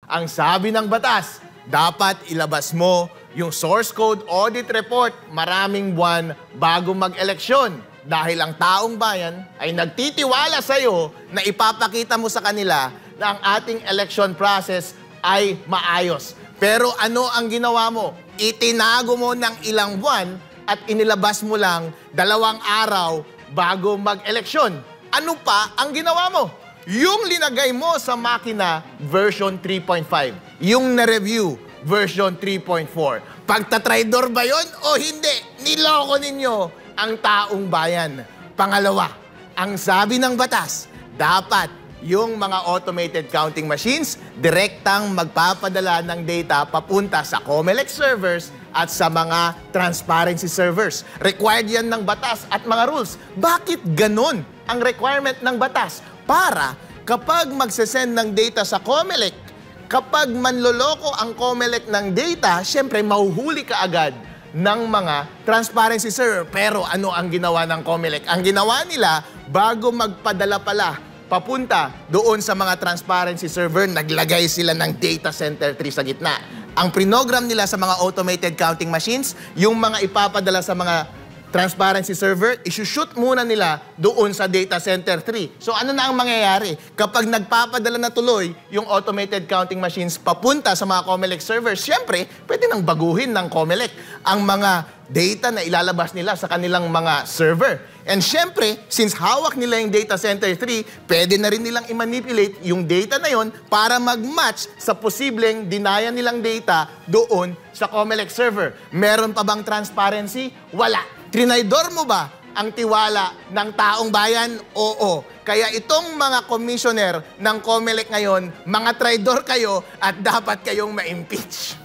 Ang sabi ng batas, dapat ilabas mo yung source code audit report maraming buwan bago mag-eleksyon. Dahil ang taong bayan ay nagtitiwala sa iyo na ipapakita mo sa kanila na ang ating election process ay maayos. Pero ano ang ginawa mo? Itinago mo ng ilang buwan at inilabas mo lang 2 araw bago mag-eleksyon. Ano pa ang ginawa mo? Yung linagay mo sa makina version 3.5. Yung na-review version 3.4. Pagtatraidor ba yon o hindi? Niloko ninyo ang taong bayan. Pangalawa, ang sabi ng batas, dapat yung mga automated counting machines direktang magpapadala ng data papunta sa COMELEC servers at sa mga transparency servers. Required yan ng batas at mga rules. Bakit ganun ang requirement ng batas? Para kapag magsesend ng data sa COMELEC, kapag manloloko ang COMELEC ng data, syempre mahuhuli ka agad ng mga transparency server. Pero ano ang ginawa ng COMELEC? Ang ginawa nila, bago magpadala pala papunta doon sa mga transparency server, naglagay sila ng data center 3 sa gitna. Ang prinogram nila sa mga automated counting machines, yung mga ipapadala sa mga transparency server, isushoot muna nila doon sa data center 3. So ano na ang mangyayari? Kapag nagpapadala na tuloy yung automated counting machines papunta sa mga COMELEC servers, syempre, pwede nang baguhin ng COMELEC ang mga data na ilalabas nila sa kanilang mga server. And syempre, since hawak nila yung data center 3, pwede na rin nilang i-manipulate yung data na yon para mag-match sa posibleng dinayan nilang data doon sa COMELEC server. Meron pa bang transparency? Wala. Trinaydor mo ba ang tiwala ng taong bayan? Oo. Kaya itong mga commissioner ng COMELEC ngayon, mga traidor kayo at dapat kayong ma-impeach.